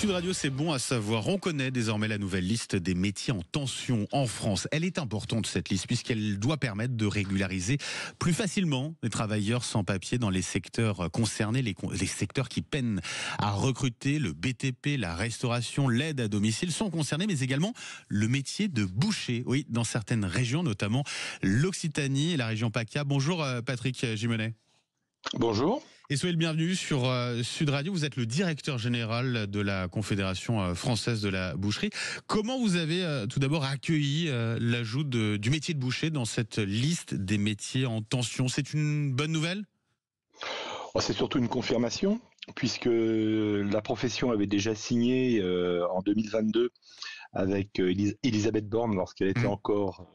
Sud Radio, c'est bon à savoir. On connaît désormais la nouvelle liste des métiers en tension en France. Elle est importante, cette liste, puisqu'elle doit permettre de régulariser plus facilement les travailleurs sans papier dans les secteurs concernés, les secteurs qui peinent à recruter. Le BTP, la restauration, l'aide à domicile sont concernés, mais également le métier de boucher. Oui, dans certaines régions, notamment l'Occitanie et la région PACA. Bonjour Patrick Gimonet. Bonjour. Et soyez le bienvenu sur Sud Radio. Vous êtes le directeur général de la Confédération française de la boucherie. Comment vous avez tout d'abord accueilli l'ajout du métier de boucher dans cette liste des métiers en tension? C'est une bonne nouvelle? C'est surtout une confirmation, puisque la profession avait déjà signé en 2022 avec Elisabeth Borne, lorsqu'elle était encore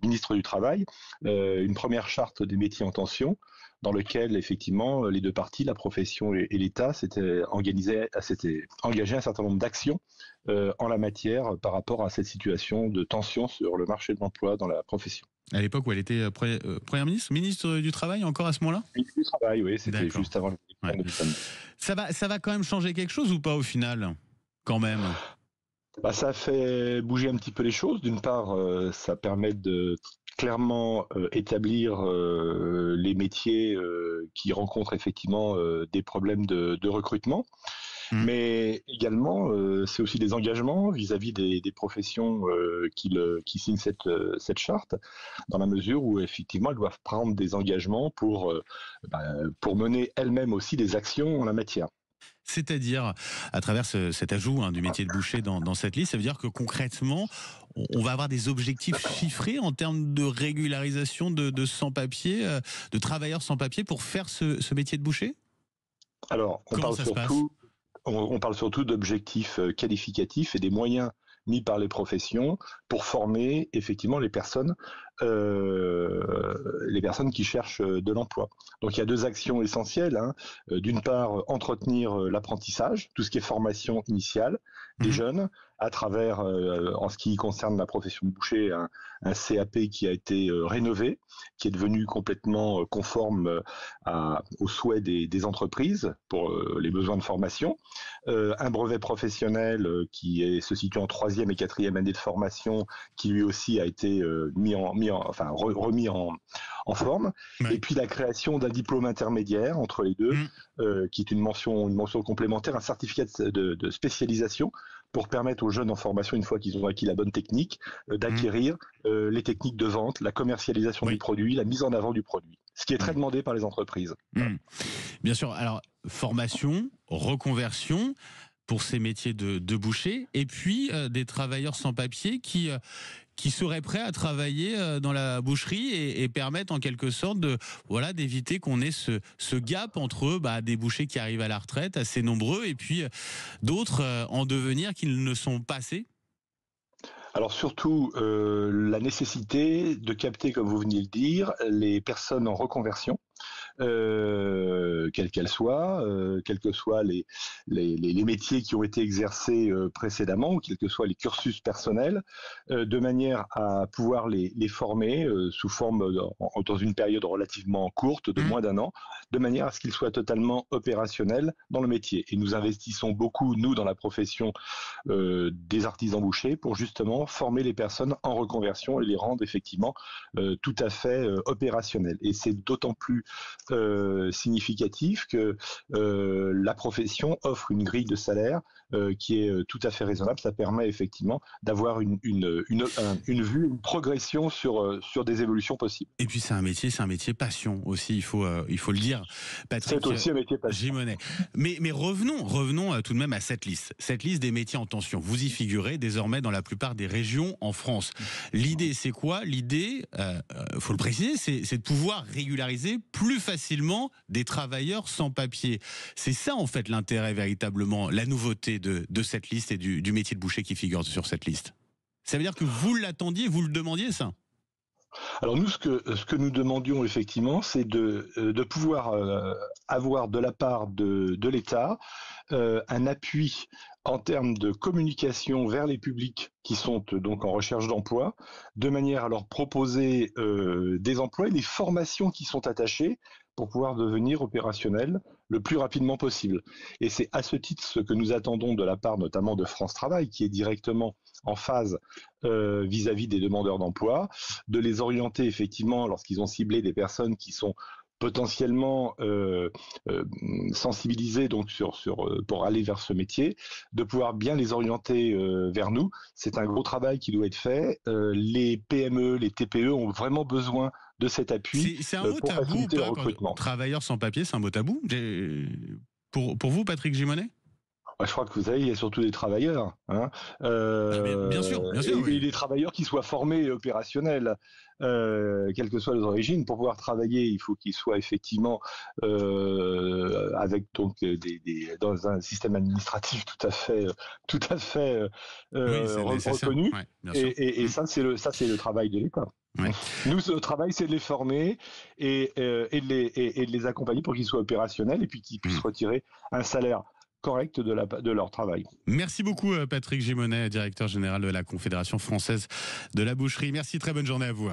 ministre du Travail, une première charte des métiers en tension, dans lequel effectivement les deux parties, la profession et l'État, s'étaient engagés un certain nombre d'actions en la matière par rapport à cette situation de tension sur le marché de l'emploi dans la profession. À l'époque où elle était première ministre, ministre du Travail encore à ce moment-là? Ministre du Travail, oui, c'était juste avant l'élection de 2022. Ça va quand même changer quelque chose ou pas au final, quand même? Ça fait bouger un petit peu les choses. D'une part, ça permet de clairement établir les métiers qui rencontrent effectivement des problèmes de recrutement. Mais également, c'est aussi des engagements vis-à-vis des professions qui signent cette charte, dans la mesure où effectivement elles doivent prendre des engagements pour mener elles-mêmes aussi des actions en la matière. C'est-à-dire, à travers cet ajout du métier de boucher dans cette liste, ça veut dire que concrètement, on va avoir des objectifs chiffrés en termes de régularisation de sans-papiers, de travailleurs sans-papiers pour faire ce métier de boucher? Alors, on parle surtout d'objectifs qualificatifs et des moyens mis par les professions pour former effectivement les personnes qui cherchent de l'emploi. Donc il y a deux actions essentielles. D'une part, entretenir l'apprentissage, tout ce qui est formation initiale des jeunes, à travers, en ce qui concerne la profession de boucher, un CAP qui a été rénové, qui est devenu complètement conforme aux souhaits des entreprises pour les besoins de formation. Un brevet professionnel qui se situe en 3e et 4e année de formation, qui lui aussi a été remis en forme. Ouais. Et puis la création d'un diplôme intermédiaire entre les deux, qui est une mention complémentaire, un certificat de spécialisation pour permettre aux jeunes en formation, une fois qu'ils ont acquis la bonne technique, d'acquérir les techniques de vente, la commercialisation du produit, la mise en avant du produit. Ce qui est très demandé par les entreprises. Bien sûr. Alors, formation, reconversion pour ces métiers de boucher, et puis des travailleurs sans papier qui seraient prêts à travailler dans la boucherie et permettent en quelque sorte d'éviter qu'on ait ce gap entre des bouchers qui arrivent à la retraite assez nombreux et puis d'autres en devenir qui ne sont pas assez. Alors surtout la nécessité de capter, comme vous venez de le dire, les personnes en reconversion, quelles qu'elles soient, quels que soient les métiers qui ont été exercés précédemment, ou quels que soient les cursus personnels, de manière à pouvoir les former sous forme dans une période relativement courte, de moins d'un an, de manière à ce qu'ils soient totalement opérationnels dans le métier. Et nous investissons beaucoup, nous, dans la profession des artisans bouchers, pour justement former les personnes en reconversion et les rendre effectivement tout à fait opérationnelles. Et c'est d'autant plus significatif que la profession offre une grille de salaire qui est tout à fait raisonnable. Ça permet effectivement d'avoir une vue, une progression sur des évolutions possibles. Et puis c'est un métier passion aussi, il faut le dire. Patrick, c'est aussi un métier passion. Gimonet. Mais revenons tout de même à cette liste des métiers en tension. Vous y figurez désormais dans la plupart des régions en France. L'idée, c'est quoi? L'idée, faut le préciser, c'est de pouvoir régulariser plus facilement des travailleurs sans papier. C'est ça en fait l'intérêt véritablement, la nouveauté de cette liste et du métier de boucher qui figure sur cette liste. Ça veut dire que vous l'attendiez, vous le demandiez, ça? Alors nous, ce que nous demandions effectivement, c'est de pouvoir avoir de la part de l'État un appui en termes de communication vers les publics qui sont donc en recherche d'emploi, de manière à leur proposer des emplois et des formations qui sont attachées pour pouvoir devenir opérationnels le plus rapidement possible. Et c'est à ce titre ce que nous attendons de la part notamment de France Travail, qui est directement en phase vis-à-vis des demandeurs d'emploi, de les orienter effectivement lorsqu'ils ont ciblé des personnes qui sont potentiellement sensibilisés donc pour aller vers ce métier, de pouvoir bien les orienter vers nous. C'est un gros travail qui doit être fait. Les PME, les TPE ont vraiment besoin de cet appui C'est un mot pour tabou ou faciliter le pas, recrutement. travailleurs sans papier, c'est un mot tabou pour vous, Patrick Gimonet? Je crois que vous savez, il y a surtout des travailleurs, hein, Bien sûr, oui. et des travailleurs qui soient formés et opérationnels, quelles que soient leurs origines. Pour pouvoir travailler, il faut qu'ils soient effectivement avec donc dans un système administratif tout à fait Oui, c'est nécessaire. reconnu. Ouais, bien sûr. Et ça, c'est le travail de l'État. Ouais. Nous, le travail, c'est de les former et de les accompagner pour qu'ils soient opérationnels et puis qu'ils puissent retirer un salaire correct de leur travail. Merci beaucoup Patrick Gimonet, directeur général de la Confédération française de la boucherie. Merci, très bonne journée à vous.